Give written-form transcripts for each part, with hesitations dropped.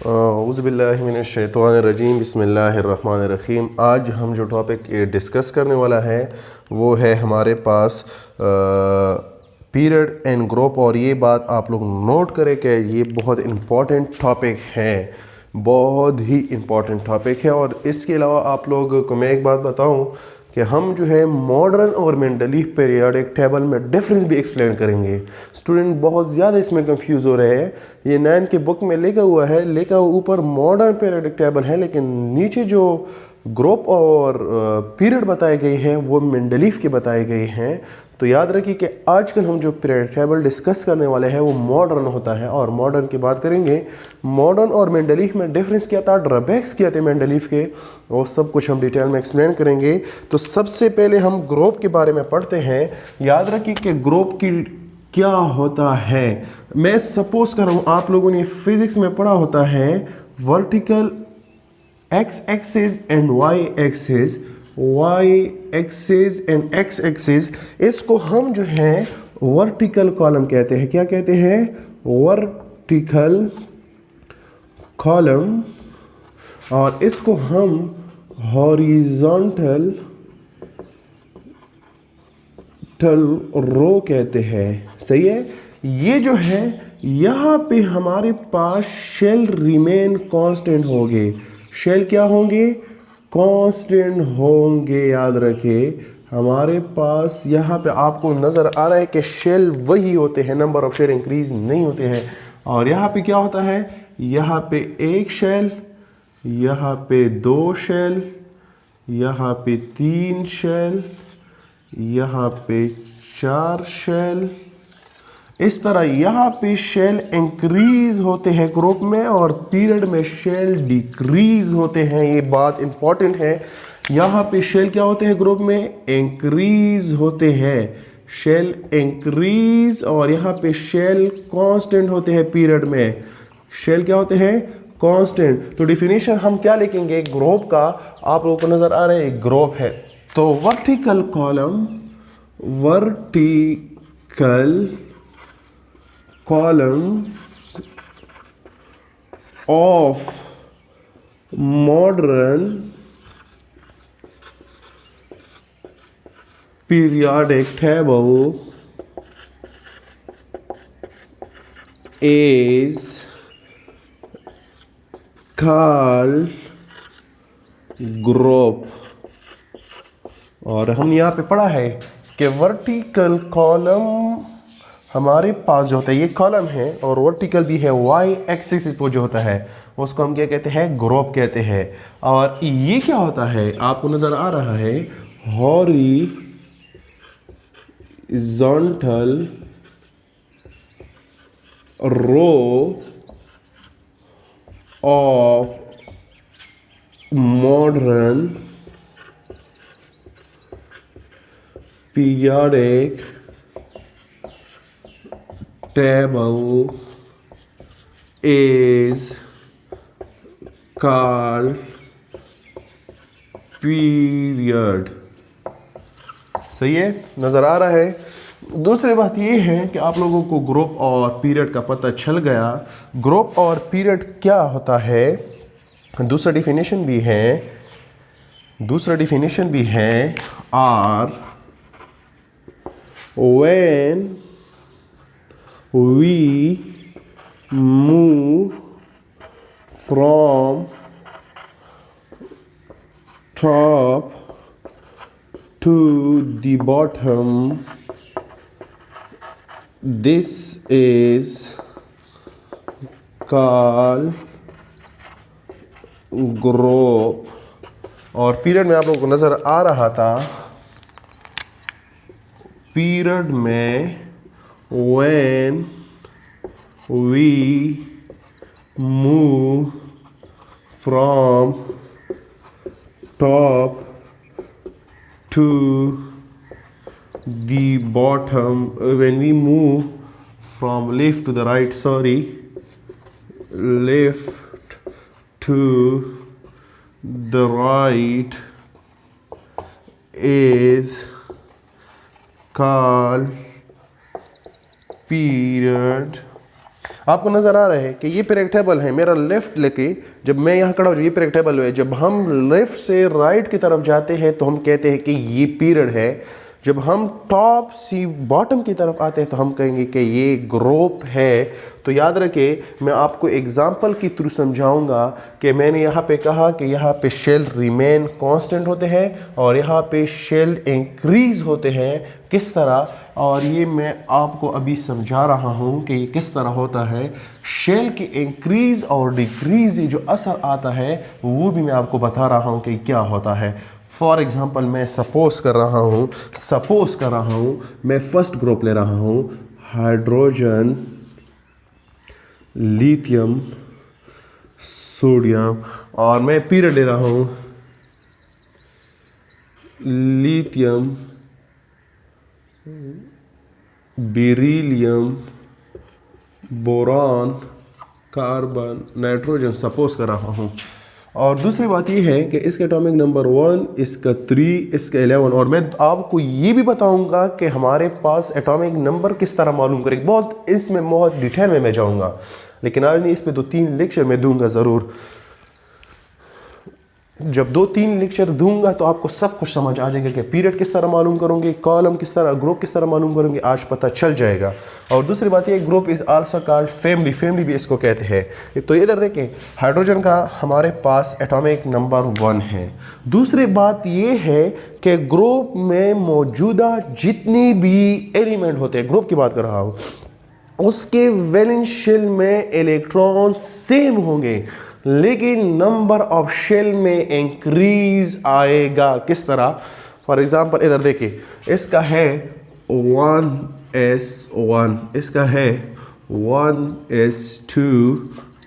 औज़ुबिल्लाहिमिनश्शैतानिर्रजीम बिस्मिल्लाहिर्रहमानिर्रहीम। आज हम जो टॉपिक डिस्कस करने वाला है वो है हमारे पास पीरियड एंड ग्रुप। और ये बात आप लोग नोट करें कि ये बहुत इम्पॉर्टेंट टॉपिक है, बहुत ही इम्पॉर्टेंट टॉपिक है। और इसके अलावा आप लोग को मैं एक बात बताऊं कि हम जो है मॉडर्न और मेंडलीफ पीरियोडिक टेबल में डिफरेंस भी एक्सप्लेन करेंगे। स्टूडेंट बहुत ज़्यादा इसमें कंफ्यूज हो रहे हैं। ये 9th के बुक में लिखा हुआ है, लिखा ऊपर मॉडर्न पीरियोडिक टेबल है, लेकिन नीचे जो ग्रुप और पीरियड बताए गए हैं वो मेंडलीफ के बताए गए हैं। तो याद रखिए कि आजकल हम जो पीरियड टेबल डिस्कस करने वाले हैं वो मॉडर्न होता है। और मॉडर्न की बात करेंगे, मॉडर्न और मेंडलीफ में डिफरेंस क्या था, ड्रॉबैक्स क्या थे मेंडलीफ के, वो सब कुछ हम डिटेल में एक्सप्लेन करेंगे। तो सबसे पहले हम ग्रुप के बारे में पढ़ते हैं। याद रखिए कि ग्रुप की क्या होता है। मैं सपोज कर रहा हूँ आप लोगों ने फिजिक्स में पढ़ा होता है vertical x axis and y axis, y axis and x axis. इसको हम जो है वर्टिकल कॉलम कहते हैं। क्या कहते हैं? Vertical column. और इसको हम हॉरिजॉन्टल रो कहते हैं। सही है। ये जो है यहाँ पे हमारे पास शेल रिमेन कांस्टेंट होंगे। शेल क्या होंगे? कांस्टेंट होंगे। याद रखें हमारे पास यहाँ पे आपको नज़र आ रहा है कि शेल वही होते हैं, नंबर ऑफ शेल इंक्रीज नहीं होते हैं। और यहाँ पे क्या होता है? यहाँ पे एक शेल, यहाँ पे दो शेल, यहाँ पे तीन शेल, यहाँ पे चार शेल। इस तरह यहाँ पे शेल इंक्रीज होते हैं ग्रुप में और पीरियड में शेल डिक्रीज होते हैं। ये बात इंपॉर्टेंट है। यहाँ पे शेल क्या होते हैं ग्रुप में? इंक्रीज होते हैं, शेल इंक्रीज। और यहाँ पे शेल कांस्टेंट होते हैं पीरियड में। शेल क्या होते हैं? कांस्टेंट। तो डिफिनीशन हम क्या लिखेंगे ग्रुप का? आप लोगों को नजर आ रहा है ग्रुप है तो vertical column, vertical column of modern periodic table is called group। और हमने यहाँ पे पढ़ा है कि वर्टिकल कॉलम हमारे पास जो होता है ये कॉलम है और वर्टिकल भी है, वाई एक्सिस पर जो होता है उसको हम क्या कहते हैं? ग्रुप कहते हैं। और ये क्या होता है आपको नजर आ रहा है? Horizontal row of modern periodic table is called period. सही है, नजर आ रहा है। दूसरी बात ये है कि आप लोगों को ग्रुप और पीरियड का पता चल गया। ग्रुप और पीरियड क्या होता है दूसरा डिफिनेशन भी है or when we move from top to the bottom, this is called group। और पीरियड में आप लोगों को नजर आ रहा था, पीरियड में when we move from top to the bottom, when we move from left to the right, left to the right is called period। आपको नज़र आ रहा है कि ये पीरियड टेबल है, मेरा लेफ़्ट लेके जब मैं यहाँ खड़ा हूँ, ये पीरियड टेबल है। जब हम लेफ़्ट से राइट की तरफ जाते हैं तो हम कहते हैं कि ये पीरियड है। जब हम टॉप से बॉटम की तरफ आते हैं तो हम कहेंगे कि ये ग्रुप है। तो याद रखें, मैं आपको एग्जांपल के थ्रू समझाऊंगा कि मैंने यहाँ पे कहा कि यहाँ पे शेल रिमेन कांस्टेंट होते हैं और यहाँ पे शेल इंक्रीज होते हैं किस तरह, और ये मैं आपको अभी समझा रहा हूँ कि ये किस तरह होता है। शेल की इंक्रीज और डिक्रीज जो असर आता है वो भी मैं आपको बता रहा हूँ कि क्या होता है। फॉर एग्ज़ाम्पल मैं सपोज कर रहा हूँ मैं फर्स्ट ग्रुप ले रहा हूँ, हाइड्रोजन, लिथियम, सोडियम, और मैं पीरियड ले रहा हूँ lithium, beryllium, boron, carbon, nitrogen suppose कर रहा हूँ। और दूसरी बात ये है कि इसका एटॉमिक नंबर 1, इसका 3, इसका 11, और मैं आपको ये भी बताऊंगा कि हमारे पास एटॉमिक नंबर किस तरह मालूम करें। बहुत इसमें बहुत डिटेल में मैं जाऊंगा, लेकिन आज नहीं, इस पे 2-3 लेक्चर मैं दूंगा ज़रूर। जब 2-3 लेक्चर दूंगा तो आपको सब कुछ समझ आ जाएगा कि पीरियड किस तरह मालूम करोगे, कॉलम किस तरह, ग्रुप किस तरह मालूम करोगे, आज पता चल जाएगा। और दूसरी बात ये, group is also called family भी इसको कहते हैं। तो इधर देखें, हाइड्रोजन का हमारे पास एटॉमिक नंबर 1 है। दूसरी बात ये है कि ग्रुप में मौजूदा जितनी भी एलिमेंट होते हैं, ग्रुप की बात कर रहा हूँ, उसके वैलेंस शेल में इलेक्ट्रॉन सेम होंगे, लेकिन नंबर ऑफ शेल में इंक्रीज आएगा। किस तरह? फॉर एग्जांपल इधर देखिए, इसका है 1s1, इसका है 1s2,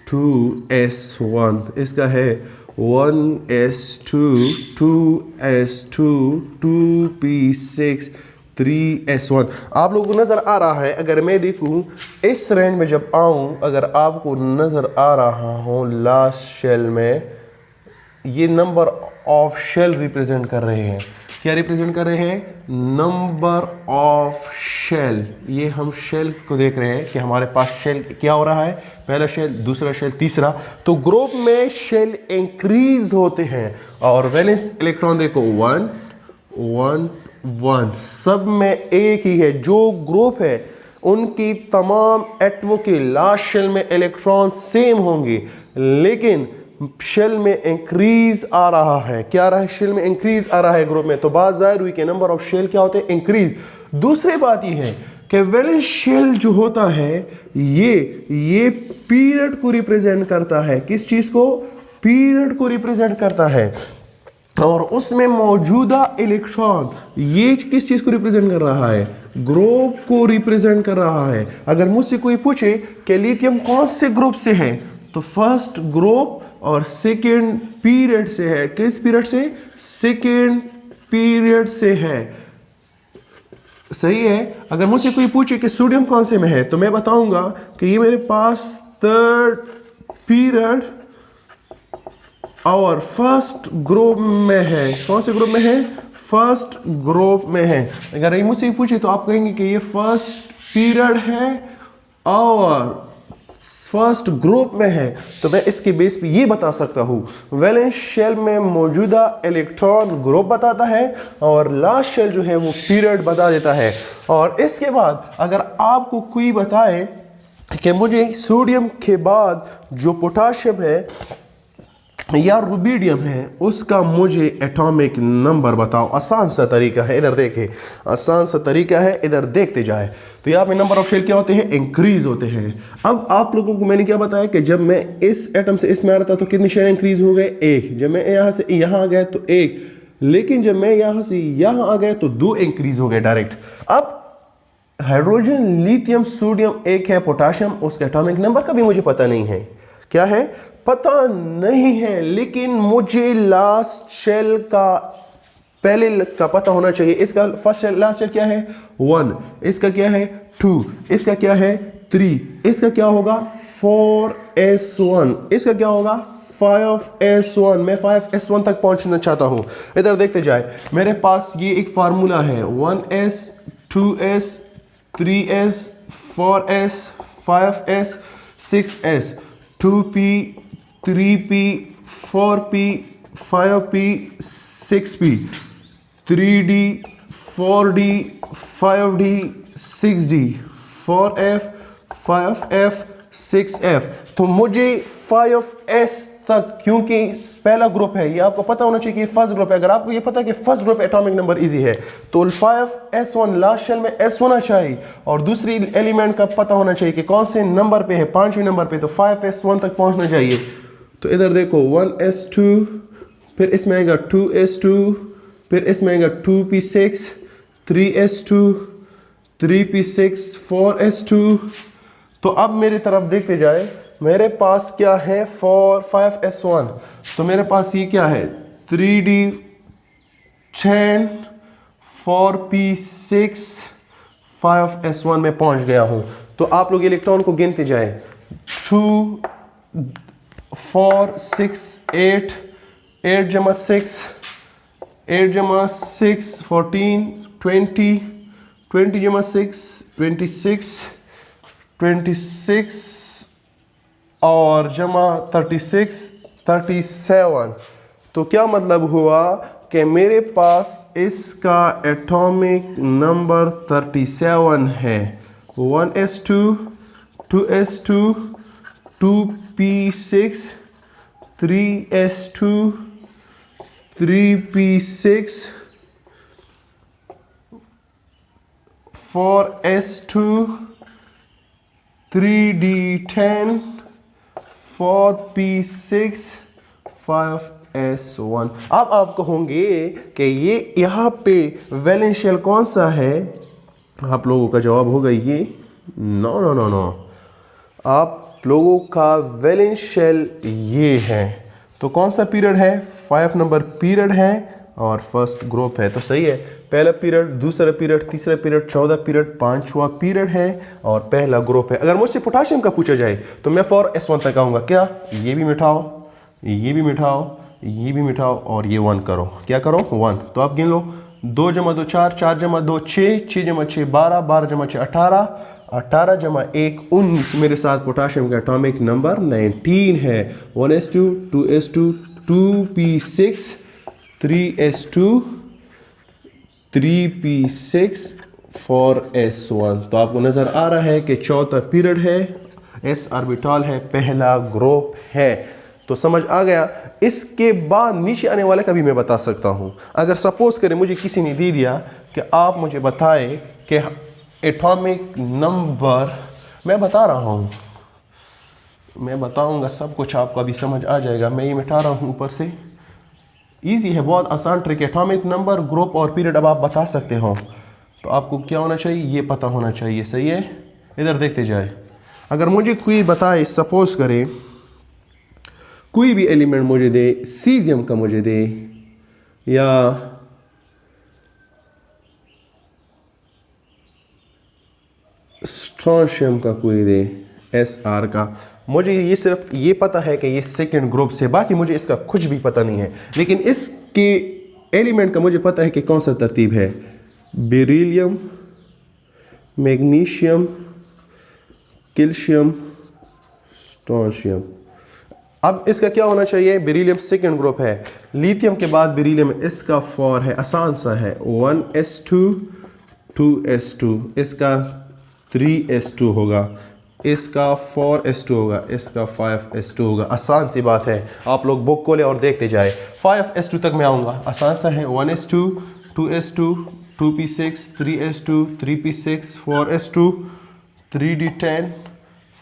2s1, इसका है 1s2, 2s2, 2p6, 3s1। आप लोगों को नज़र आ रहा है, अगर मैं देखूं इस रेंज में जब आऊं, अगर आपको नज़र आ रहा हूं लास्ट शेल में, ये नंबर ऑफ शेल रिप्रेजेंट कर रहे हैं। क्या रिप्रेजेंट कर रहे हैं? Number of shell. ये हम शेल को देख रहे हैं कि हमारे पास शेल क्या हो रहा है, पहला शेल, दूसरा शेल, तीसरा। तो ग्रुप में शेल इंक्रीज होते हैं और वैलेंस इलेक्ट्रॉन देखो 1 1 1, सब में एक ही है। जो ग्रुप है उनकी तमाम एटमों के लास्ट शेल में इलेक्ट्रॉन सेम होंगे, लेकिन शेल में इंक्रीज आ रहा है। क्या रहा है? शेल में इंक्रीज आ रहा है ग्रुप में। तो बात जाहिर हुई कि नंबर ऑफ शेल क्या होते हैं? इंक्रीज। दूसरी बात यह है कि वैलेंस शेल जो होता है ये पीरियड को रिप्रेजेंट करता है। किस चीज को? पीरियड को रिप्रेजेंट करता है। और उसमें मौजूदा इलेक्ट्रॉन ये किस चीज को रिप्रेजेंट कर रहा है? ग्रुप को रिप्रेजेंट कर रहा है। अगर मुझसे कोई पूछे कि लिथियम कौन से ग्रुप से है, तो फर्स्ट ग्रुप और सेकेंड पीरियड से है। किस पीरियड से? सेकेंड पीरियड से है। सही है। अगर मुझसे कोई पूछे कि सोडियम कौन से में है, तो मैं बताऊंगा कि ये मेरे पास थर्ड पीरियड और फर्स्ट ग्रुप में है। कौन से ग्रुप में है? फर्स्ट ग्रुप में है। अगर ये मुझसे पूछे तो आप कहेंगे कि ये फर्स्ट पीरियड है और फर्स्ट ग्रुप में है। तो मैं इसके बेस पे ये बता सकता हूँ, वैलेंस शेल में मौजूदा इलेक्ट्रॉन ग्रुप बताता है और लास्ट शेल जो है वो पीरियड बता देता है। और इसके बाद अगर आपको कोई बताए कि मुझे सोडियम के बाद जो पोटाशियम है या रुबिडियम है, उसका मुझे एटॉमिक नंबर बताओ। आसान सा तरीका है, इधर देखें, आसान सा तरीका है, इधर देखते जाए। तो यहाँ पे नंबर ऑफ शेल क्या होते हैं? इंक्रीज होते हैं। अब आप लोगों को मैंने क्या बताया कि जब मैं इस एटम से इसमें आ रहा था तो कितने शेल इंक्रीज हो गए? 1। जब मैं यहाँ से यहाँ आ गया तो 1, लेकिन जब मैं यहाँ से यहाँ आ गया तो 2 इंक्रीज हो गए डायरेक्ट। अब हाइड्रोजन, लिथियम, सोडियम एक है, पोटाशियम, उसका एटॉमिक नंबर का भी मुझे पता नहीं है। क्या है? पता नहीं है, लेकिन मुझे लास्ट शेल का पहले का पता होना चाहिए। इसका फर्स्ट शेल, लास्ट शेल क्या है? 1, इसका क्या है? 2, इसका क्या है? 3, इसका क्या होगा? 4s1, इसका क्या होगा? 5s1। मैं 5s1 तक पहुंचना चाहता हूं। इधर देखते जाए, मेरे पास ये एक फार्मूला है 1s, 2s, 3s, 4s, 5s, 6s, 2p, 3p, 4p, 5p, 6p, 3d, 4d, 5d, 6d, 4f, 5f, 6f। तो मुझे 5s तक, क्योंकि पहला ग्रुप है, ये आपको पता होना चाहिए कि फर्स्ट ग्रुप है। अगर आपको ये पता है कि first group atomic number easy है तो 5s1 लास्ट शेल में s होना चाहिए, और दूसरी एलिमेंट का पता होना चाहिए कि कौन से नंबर पे है, पांचवें नंबर पे, तो 5s1 तक पहुंचना चाहिए। तो इधर देखो 1s2, फिर इसमें आएगा 2s2, फिर इसमें आएगा 2p6, 3s2, 3p6, 4s2। तो अब मेरी तरफ देखते जाए, मेरे पास क्या है 5s1, तो मेरे पास ये क्या है 3d 10, 4p6, 5s1 में पहुंच गया हूं। तो आप लोग इलेक्ट्रॉन को गिनते जाए, 2, 4, 6, 8, 8 जमा 6, 8 जमा 6, 14, 20, 20 जमा 6, 26, 26 और जमा 36, 37। तो क्या मतलब हुआ कि मेरे पास इसका एटॉमिक नंबर 37 है। 1s2, 2s2, 2p6, 3s2, 3p6, 4s2, 3d10, 4p6, 5s1। अब आप कहोगे कि ये यहाँ पे वैलेंस शेल कौन सा है? आप लोगों का जवाब होगा ये नो नो नो नो। आप लोगों का वैलेंस शेल ये है। तो कौन सा पीरियड है? 5 नंबर पीरियड है और फर्स्ट ग्रुप है। तो सही है, पहला पीरियड, दूसरा पीरियड, तीसरा पीरियड, 14 पीरियड, 5वां पीरियड है और पहला ग्रुप है। अगर मुझसे पोटाशियम का पूछा जाए तो मैं 4s1 तक आऊँगा। क्या? ये भी मिटाओ, ये भी मिटाओ, ये भी मिटाओ और ये 1 करो। क्या करो? 1। तो आप गिन लो, 2 जमा 2 4, 4 जमा 2 6, 6 जमा 6 12, 12 जमा 6 18, 18 जमा 1 19। मेरे साथ पोटाशियम का एटॉमिक नंबर 19 है। 1s2, 2s2, 2p6, 3s2, 3p6, 4s1। तो आपको नज़र आ रहा है कि चौथा पीरियड है, s ऑर्बिटल है, पहला ग्रुप है। तो समझ आ गया। इसके बाद नीचे आने वाले का भी मैं बता सकता हूँ। अगर सपोज करें मुझे किसी ने दे दिया कि आप मुझे बताएं कि एटॉमिक नंबर, मैं बता रहा हूँ, मैं बताऊँगा सब कुछ, आपको अभी समझ आ जाएगा। मैं ये मिटा रहा हूँ ऊपर से। इजी है, बहुत आसान ट्रिक है। एटॉमिक नंबर, ग्रुप और पीरियड अब आप बता सकते हो। तो आपको क्या होना चाहिए? ये पता होना चाहिए। सही है, इधर देखते जाए। अगर मुझे कोई बताए, सपोज करें कोई भी एलिमेंट मुझे दे, सीजियम का मुझे दे या स्ट्रोंशियम का कोई दे, SR का, मुझे ये सिर्फ ये पता है कि ये सेकंड ग्रुप से, बाकी मुझे इसका कुछ भी पता नहीं है। लेकिन इसके एलिमेंट का मुझे पता है कि कौन सा तरतीब है। Beryllium, magnesium, calcium, strontium. अब इसका क्या होना चाहिए? बेरिलियम सेकंड ग्रुप है, लिथियम के बाद बेरिलियम, इसका 4 है, आसान सा है। 1s2, 2s2, इसका 3s2 होगा, इसका 4s2 होगा, इसका 5s2 होगा। आसान सी बात है, आप लोग बुक खोले और देखते जाए। 5s2 तक मैं आऊँगा, आसान सा है। 1s2, 2s2, 2p6, 3s2, 3p6, 4s2, 3d10,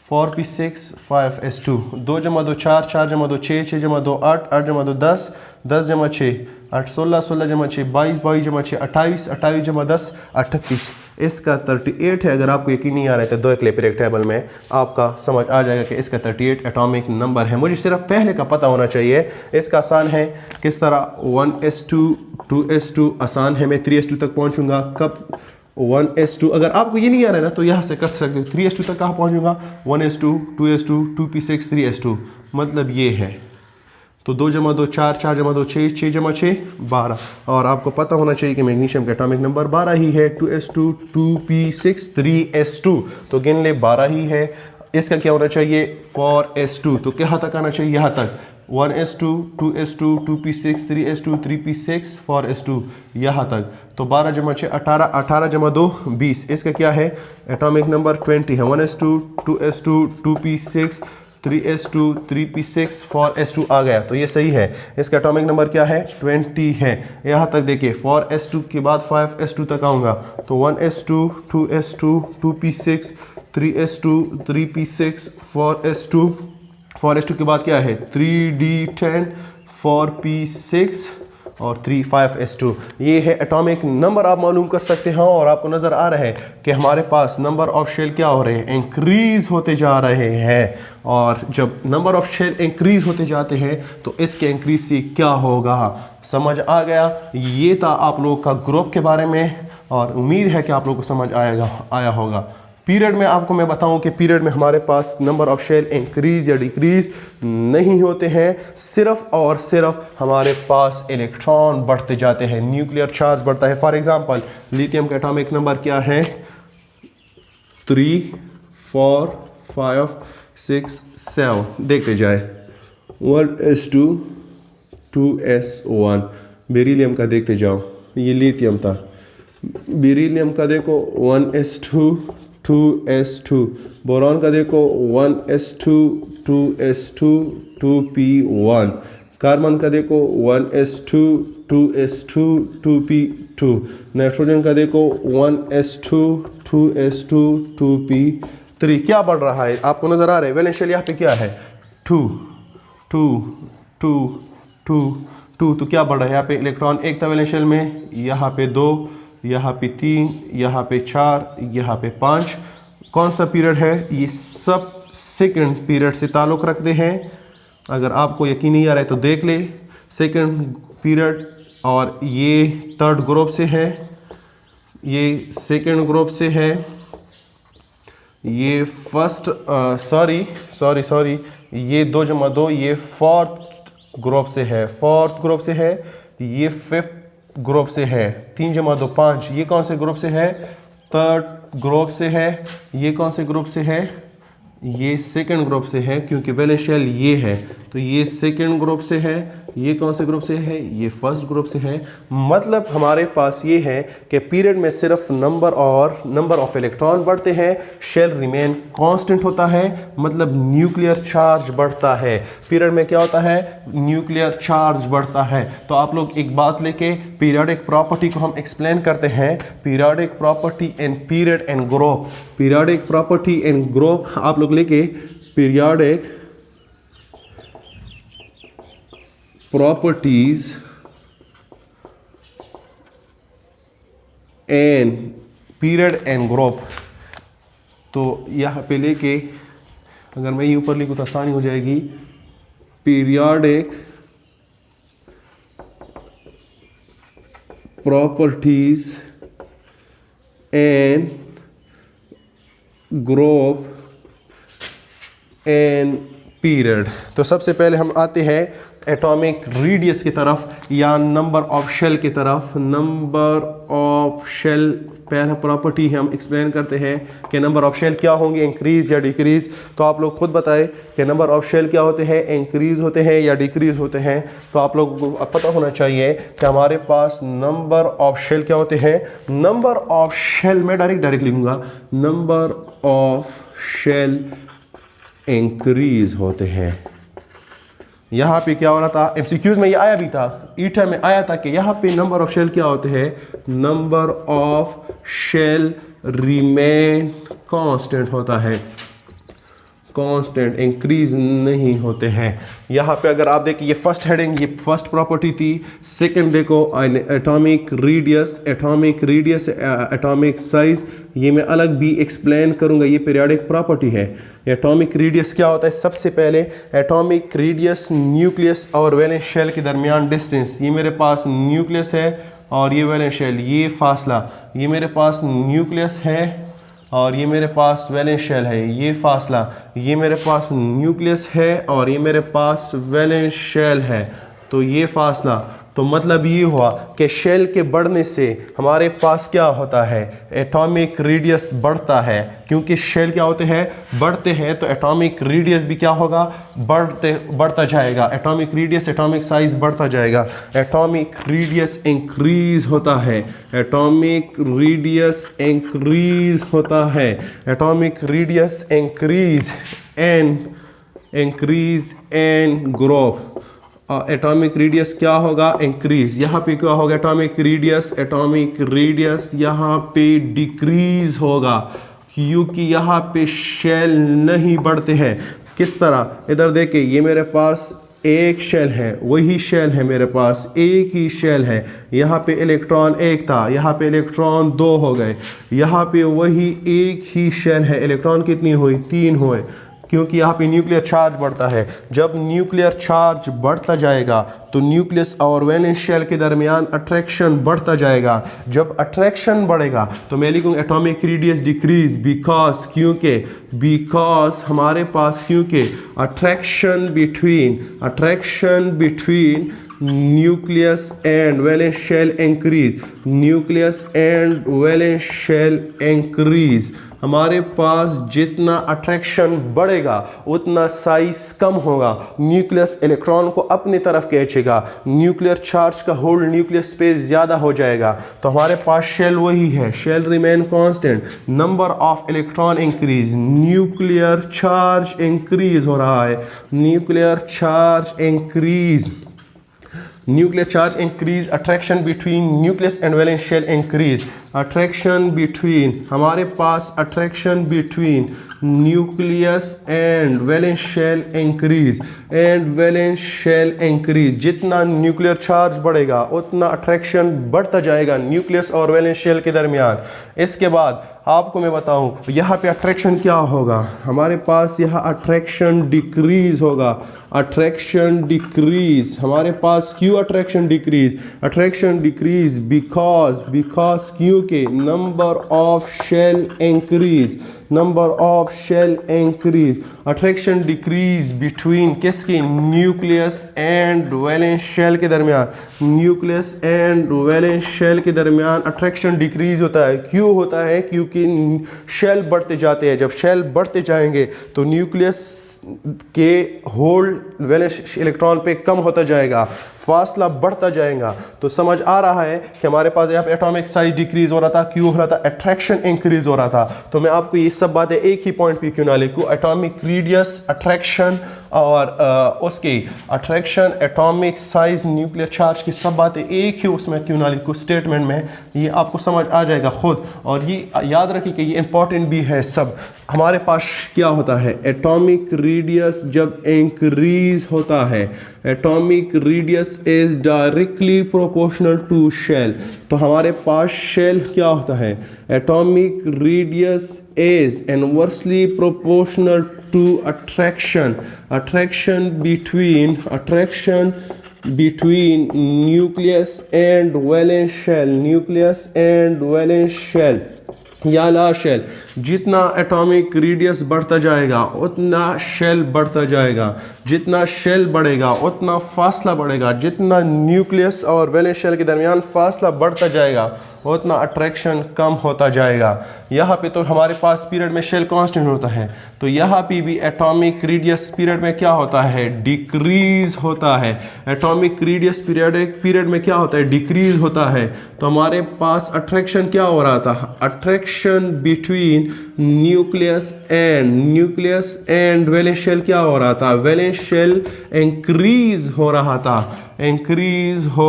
4p6, 5s2। 2 जमा 2 4, 4 जमा 2 6, 6 जमा 2 8, 8 जमा 2 10, 10 जमा 6 8, 16, 16 जमा 6 22, 22 जमा 6 28, 28 जमा 10 38। इसका 38 है। अगर आपको यकीन नहीं आ रहा है तो दो एक पीरियड टेबल में आपका समझ आ जाएगा कि इसका 38 एटॉमिक नंबर है। मुझे सिर्फ पहले का पता होना चाहिए। इसका आसान है, किस तरह? 1s2, 2s2 आसान है, मैं 3s2 तक पहुंचूंगा। कब? 1s2। अगर आपको ये नहीं आ रहा है ना तो यहाँ से कर सकते हो। 3s2 तक कहाँ पहुँचूंगा? 1s2, 2s2, 2p6, 3s2, मतलब ये है। तो 2 जमा 2 4, 4 जमा 2 6, 6 जमा 6 12। और आपको पता होना चाहिए कि मैग्नीशियम का एटॉमिक नंबर 12 ही है। 2s2, 2p6, 3s2, तो गिन ले 12 ही है। इसका क्या होना चाहिए 4s2, तो कहाँ तक आना चाहिए, यहाँ तक 1s2 2s2 2p6 3s2 3p6 4s2 यहाँ तक। तो 12 जमा 6 18, 18 जमा 2 20। इसका क्या है एटॉमिक नंबर 20 है। 1s2 2s2 2p6 3s2 3p6 4s2 आ गया, तो ये सही है। इसका एटॉमिक नंबर क्या है 20 है। यहाँ तक देखिए 4s2 के बाद 5s2 तक आऊँगा, तो 1s2 2s2 2p6 3s2 3p6 4s2 के बाद क्या है 3d10 4p6 और 5s2। ये है एटॉमिक नंबर, आप मालूम कर सकते हैं। और आपको नज़र आ रहा है कि हमारे पास नंबर ऑफ शेल क्या हो रहे हैं, इंक्रीज़ होते जा रहे हैं। और जब नंबर ऑफ शेल इंक्रीज़ होते जाते हैं तो इसके इंक्रीज से क्या होगा, समझ आ गया। ये था आप लोगों का ग्रुप के बारे में, और उम्मीद है कि आप लोगों को समझ आया होगा। पीरियड में आपको मैं बताऊं कि पीरियड में हमारे पास नंबर ऑफ शेल इंक्रीज या डिक्रीज नहीं होते हैं, सिर्फ और सिर्फ हमारे पास इलेक्ट्रॉन बढ़ते जाते हैं, न्यूक्लियर चार्ज बढ़ता है। फॉर एग्जांपल लिथियम का एटॉमिक नंबर क्या है 3 4 5 6 7। देखते जाए 1s2 2s1। बेरिलियम का देखते जाओ, ये लिथियम था। बेरिलियम का देखो 1s2 2s2। बोरॉन का देखो 1s2 2s2 2p1। कार्बन का देखो 1s2 2s2 2p2। नाइट्रोजन का देखो 1s2 2s2 2p3। क्या बढ़ रहा है आपको नजर आ रहा है, वैलेंस शेल यहाँ पे क्या है 2 2 2 2 2। तो क्या बढ़ रहा है यहाँ पे इलेक्ट्रॉन एक था वैलेंस शेल में, यहाँ पे 2, यहाँ पे 3, यहाँ पे 4, यहाँ पे 5। कौन सा पीरियड है, ये सब सेकंड पीरियड से ताल्लुक़ रखते हैं। अगर आपको यकीन नहीं आ रहा है तो देख ले, सेकंड पीरियड। और ये थर्ड ग्रुप से है, ये सेकंड ग्रुप से है, ये फर्स्ट सॉरी ये 2 जमा 2 ये फोर्थ ग्रुप से है, फोर्थ ग्रुप से है। ये फिफ्थ ग्रुप से है, 3 जमा 2 5। ये कौन से ग्रुप से है, थर्ड ग्रुप से है। ये कौन से ग्रुप से है, ये सेकंड ग्रुप से है, क्योंकि वैलेंस शेल ये है, तो ये सेकंड ग्रुप से है। ये कौन से ग्रुप से है, ये फर्स्ट ग्रुप से है। मतलब हमारे पास ये है कि पीरियड में सिर्फ नंबर ऑफ इलेक्ट्रॉन बढ़ते हैं, शेल रिमेन कांस्टेंट होता है, मतलब न्यूक्लियर चार्ज बढ़ता है। पीरियड में क्या होता है, न्यूक्लियर चार्ज बढ़ता है। तो आप लोग एक बात लेके पीरियोडिक प्रॉपर्टी को हम एक्सप्लेन करते हैं, periodic property and period and group. Periodic property and group आप लोग लेके periodic properties and period and group. तो यहाँ पे लेके अगर मैं ये ऊपर लिखूँ तो आसानी हो जाएगी। Periodic properties and group and period. तो सबसे पहले हम आते हैं एटॉमिक रेडियस की तरफ या नंबर ऑफ शेल की तरफ। नंबर ऑफ शेल पहला प्रॉपर्टी है, हम एक्सप्लेन करते हैं कि नंबर ऑफ शेल क्या होंगे, इंक्रीज या डिक्रीज। तो आप लोग खुद बताएं कि नंबर ऑफ शेल क्या होते हैं, इंक्रीज होते हैं या डिक्रीज होते हैं। तो आप लोगों को पता होना चाहिए कि हमारे पास नंबर ऑफ शेल क्या होते हैं। नंबर ऑफ शेल मैं डायरेक्ट लिखूंगा, नंबर ऑफ शेल इंक्रीज होते हैं। यहाँ पे क्या हो रहा था, एमसीक्यूज में ये आया भी था, ईटा में आया था कि यहाँ पे नंबर ऑफ शेल क्या होते हैं, number of shell remain constant होता है, कांस्टेंट इंक्रीज नहीं होते हैं। यहाँ पे अगर आप देखिए ये फर्स्ट हेडिंग, ये फर्स्ट प्रॉपर्टी थी। सेकंड देखो एटॉमिक रेडियस, एटॉमिक साइज, ये मैं अलग भी एक्सप्लेन करूँगा, ये पीरियोडिक प्रॉपर्टी है। एटॉमिक रेडियस क्या होता है, सबसे पहले एटॉमिक रेडियस न्यूक्लियस और वैलेंस शेल के दरमियान डिस्टेंस। ये मेरे पास न्यूक्लियस है और ये वैलेंस शेल, ये फासला, ये मेरे पास न्यूक्लियस है और ये मेरे पास वैलेंस शेल है, ये फासला, ये मेरे पास न्यूक्लियस है और ये मेरे पास वैलेंस शेल है, तो ये फासला। तो मतलब ये हुआ कि शेल के बढ़ने से हमारे पास क्या होता है, एटॉमिक रेडियस बढ़ता है, क्योंकि शेल क्या होते हैं, बढ़ते हैं, तो एटॉमिक रेडियस भी क्या होगा, बढ़ता जाएगा। एटॉमिक रेडियस, एटॉमिक साइज बढ़ता जाएगा। एटॉमिक रेडियस इंक्रीज होता है, एटॉमिक रेडियस इंक्रीज होता है, atomic radius increase and grow. Atomic radius क्या होगा, इंक्रीज। यहाँ पे क्या होगा, एटॉमिक रेडियस यहाँ पे डिक्रीज होगा, क्योंकि यहाँ पे शेल नहीं बढ़ते हैं। किस तरह, इधर देखिए, ये मेरे पास एक शेल है, वही शेल है मेरे पास, एक ही शेल है। यहाँ पे इलेक्ट्रॉन एक था, यहाँ पे इलेक्ट्रॉन दो हो गए। यहाँ पे वही एक ही शेल है, इलेक्ट्रॉन कितनी हुई, 3 हुए, क्योंकि यहाँ पे न्यूक्लियर चार्ज बढ़ता है। जब न्यूक्लियर चार्ज बढ़ता जाएगा तो न्यूक्लियस और वैलेंस शेल के दरमियान अट्रैक्शन बढ़ता जाएगा। जब अट्रैक्शन बढ़ेगा तो मैं लिखूँगा एटॉमिक रेडियस डिक्रीज, बिकॉज हमारे पास, क्योंकि attraction between nucleus and valence shell increase. हमारे पास जितना अट्रैक्शन बढ़ेगा उतना साइज कम होगा, न्यूक्लियस इलेक्ट्रॉन को अपनी तरफ खींचेगा, न्यूक्लियर चार्ज का होल्ड, न्यूक्लियर स्पेस ज़्यादा हो जाएगा। तो हमारे पास शेल वही है, shell remain constant, number of electron increase, nuclear charge increase हो रहा है, nuclear charge increase, attraction between nucleus and valence shell increase, हमारे पास attraction between nucleus and valence shell increase. जितना न्यूक्लियर चार्ज बढ़ेगा उतना अट्रैक्शन बढ़ता जाएगा न्यूक्लियस और वैलेंस शेल के दरमियान। इसके बाद आपको मैं बताऊं, यहाँ पे अट्रैक्शन क्या होगा, हमारे पास यहाँ अट्रैक्शन डिक्रीज होगा, हमारे पास क्यों अट्रैक्शन डिक्रीज, बिकॉज क्योंकि number of shell increase, attraction decrease between किसके, न्यूक्लियस एंड वैलेंस शेल के दरमियान, अट्रैक्शन डिक्रीज होता है। क्यों होता है, क्योंकि शेल बढ़ते जाते हैं। जब शेल बढ़ते जाएंगे तो न्यूक्लियस के होल्ड वैलेंस इलेक्ट्रॉन पे कम होता जाएगा, फासला बढ़ता जाएगा। तो समझ आ रहा है कि हमारे पास यहाँ पे एटॉमिक साइज डिक्रीज हो रहा था, क्यों हो रहा था, अट्रैक्शन इंक्रीज हो रहा था। तो मैं आपको ये सब बातें एक ही पॉइंट पे क्यों ना लिखूं, एटॉमिक रेडियस, अट्रैक्शन और उसके attraction, atomic size, nuclear charge की सब बातें एक ही उसमें क्यों ना लिखूं स्टेटमेंट में, ये आपको समझ आ जाएगा खुद। और ये याद रखिए कि ये इंपॉर्टेंट भी है सब। हमारे पास क्या होता है, एटॉमिक रेडियस जब इंक्रीज होता है, atomic radius is directly proportional to shell. तो हमारे पास शेल क्या होता है, atomic radius is inversely proportional to attraction between nucleus and valence shell या ला शेल। जितना एटॉमिक रेडियस बढ़ता जाएगा उतना शेल बढ़ता जाएगा, जितना शेल बढ़ेगा उतना फासला बढ़ेगा, जितना न्यूक्लियस और वैलेंस शेल के दरमियान फासला बढ़ता जाएगा उतना अट्रैक्शन कम होता जाएगा। यहाँ पे तो हमारे पास पीरियड में शेल कांस्टेंट होता है, तो यहाँ पे भी एटॉमिक रेडियस पीरियड में क्या होता है, डिक्रीज होता है। एटॉमिक रेडियस पीरियड में क्या होता है, डिक्रीज होता है। तो हमारे पास अट्रैक्शन क्या हो रहा था, attraction between nucleus and valence shell क्या हो रहा था, वैलेंस शेल इंक्रीज हो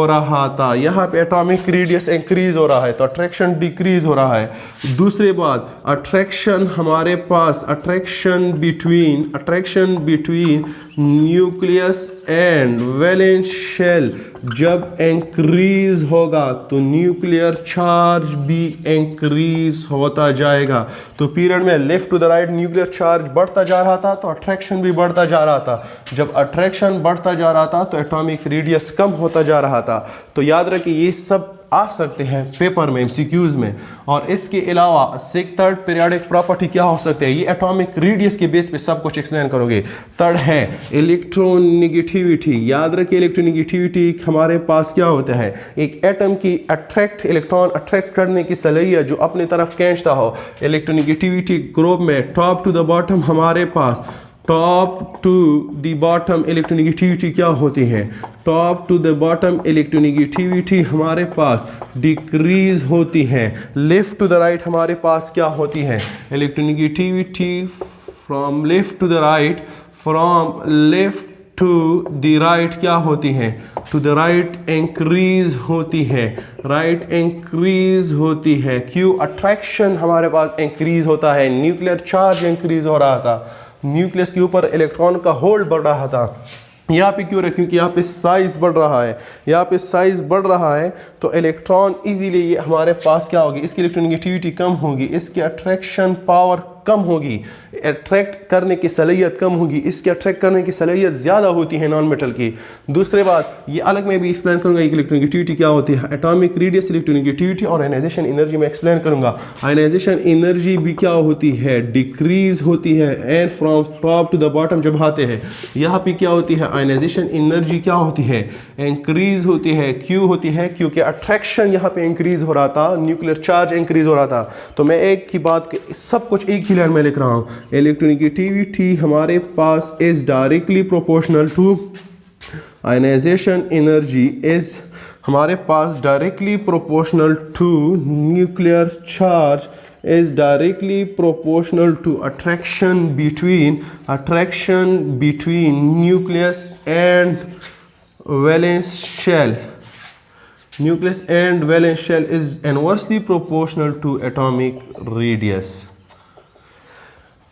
रहा था। यहाँ पे एटॉमिक रेडियस इंक्रीज हो रहा है तो अट्रैक्शन डिक्रीज हो रहा है। दूसरी बात, अट्रैक्शन हमारे पास attraction between nucleus and valence shell जब इंक्रीज होगा तो न्यूक्लियर चार्ज भी इंक्रीज होता जाएगा। तो पीरियड में left to the right nuclear charge बढ़ता जा रहा था तो अट्रैक्शन भी बढ़ता जा रहा था। जब अट्रैक्शन बढ़ता जा रहा था तो एटॉमिक रेडियस कम होता जा रहा था। तो याद रखिए ये सब आ सकते हैं पेपर में, एमसीक्यूज में। और इसके अलावा थर्ड पीरियोडिक प्रॉपर्टी क्या हो सकते हैं, ये एटॉमिक रेडियस के बेस पे सब कुछ एक्सप्लेन करोगे। थर्ड है इलेक्ट्रोनिगेटिविटी। याद रखिए इलेक्ट्रोनिगेटिविटी हमारे पास क्या होता है, एक एटम की इलेक्ट्रॉन अट्रैक्ट करने की सलाहियत जो अपनी तरफ खींचता हो। इलेक्ट्रोनिगेटिविटी ग्रुप में टॉप टू द बॉटम हमारे पास, top to the bottom electronegativity क्या होती है, top to the bottom electronegativity हमारे पास डिक्रीज होती है। लेफ्ट टू द राइट हमारे पास क्या होती है, electronegativity from left to the right, from left to the right क्या होती है, टू द राइट इंक्रीज होती है, राइट इंक्रीज होती है। क्यों, अट्रैक्शन हमारे पास इंक्रीज होता है, न्यूक्लियर चार्ज इंक्रीज हो रहा था, न्यूक्लियस के ऊपर इलेक्ट्रॉन का होल्ड बढ़ रहा था। यहाँ पे क्यों रहे, क्योंकि यहाँ पे साइज बढ़ रहा है, यहाँ पे साइज बढ़ रहा है तो इलेक्ट्रॉन इजीली ये हमारे पास क्या होगी, इसकी इलेक्ट्रोनिगेटिविटी कम होगी, इसकी अट्रैक्शन पावर कम होगी, अट्रैक्ट करने की सलाहियत कम होगी, इसके अट्रैक्ट करने की सलाहियत ज़्यादा होती है नॉन मेटल की। दूसरी बात ये अलग में भी एक्सप्लेन करूँगा कि इलेक्ट्रोनिगेटिविटी क्या होती है, एटॉमिक रेडियस, इलेक्ट्रोनिगेटिविटी और आयनाइजेशन एनर्जी में एक्सप्लेन करूँगा। आयनाइजेशन एनर्जी भी क्या होती है, डिक्रीज होती है, and from top to the bottom जब आते हैं यहाँ पे क्या होती है, आयनाइजेशन एनर्जी क्या होती है, इंक्रीज होती है। क्यों होती है, क्योंकि अट्रैक्शन यहाँ पे इंक्रीज हो रहा था, न्यूक्लियर चार्ज इंक्रीज हो रहा था। तो मैं एक की बात सब कुछ एक ही लाइन में लिख रहा हूँ, इलेक्ट्रोनिगेटिविटी हमारे पास is directly proportional to ionisation energy, is हमारे पास directly proportional to nuclear charge, is directly proportional to attraction between nucleus and valence shell. Nucleus and valence shell is inversely proportional to atomic radius.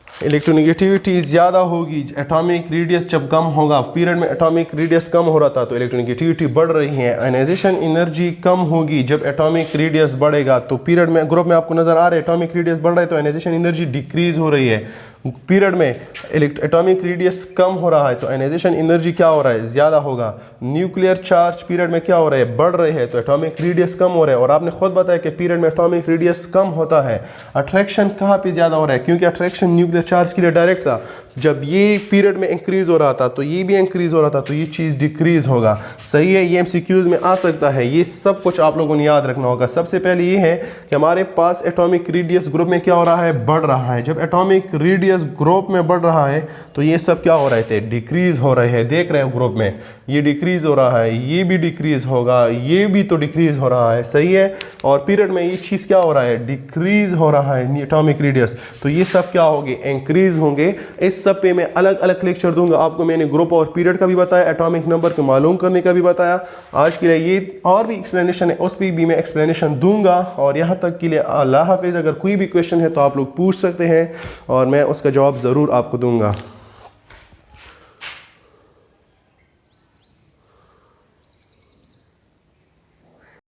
Electronegativity ज़्यादा होगी, atomic radius जब कम होगा, period में atomic radius कम हो रहा था तो electronegativity बढ़ रही है। आयनाइजेशन एनर्जी कम होगी जब एटॉमिक रेडियस बढ़ेगा, तो पीरियड में ग्रुप में आपको नज़र आ रहा है एटॉमिक रेडियस बढ़ रहा है तो आयनाइजेशन एनर्जी डिक्रीज हो रही है। पीरियड में एटॉमिक रेडियस कम हो रहा है तो आयनाइजेशन एनर्जी क्या हो रहा है, ज़्यादा होगा। न्यूक्लियर चार्ज पीरियड में क्या हो रहा है, बढ़ रहे हैं तो एटॉमिक रेडियस कम हो रहा है। और आपने खुद बताया कि पीरियड में एटॉमिक रेडियस कम होता है, अट्रैक्शन कहाँ पे ज़्यादा हो रहा है, क्योंकि अट्रैक्शन न्यूक्लियर चार्ज के लिए डायरेक्ट था। जब ये पीरियड में इंक्रीज हो रहा था तो ये भी इंक्रीज हो रहा था तो ये चीज़ डिक्रीज होगा। सही है, ये एमसीक्यूज में आ सकता है, ये सब कुछ आप लोगों ने याद रखना होगा। सबसे पहले ये है कि हमारे पास एटॉमिक रेडियस ग्रुप में क्या हो रहा है, बढ़ रहा है। जब एटॉमिक रेडियस ग्रुप में बढ़ रहा है तो ये सब क्या हो रहे थे, डिक्रीज हो रहे हैं। देख रहे हो ग्रुप में ये डिक्रीज हो रहा है, ये भी डिक्रीज होगा, ये भी तो डिक्रीज हो रहा है। सही है, और पीरियड में ये चीज़ क्या हो रहा है, डिक्रीज हो रहा है एटॉमिक रेडियस, तो ये सब क्या होंगे, इंक्रीज होंगे। इस सब पे मैं अलग अलग लेक्चर दूंगा आपको। मैंने ग्रुप और पीरियड का भी बताया, एटॉमिक नंबर को मालूम करने का भी बताया। आज के लिए ये और भी एक्सप्लेनेशन है, उस पर भी मैं एक्सप्लेनेशन दूंगा। और यहाँ तक के लिए अल्लाह हाफिज़। अगर कोई भी क्वेश्चन है तो आप लोग पूछ सकते हैं और मैं उसका जवाब ज़रूर आपको दूंगा।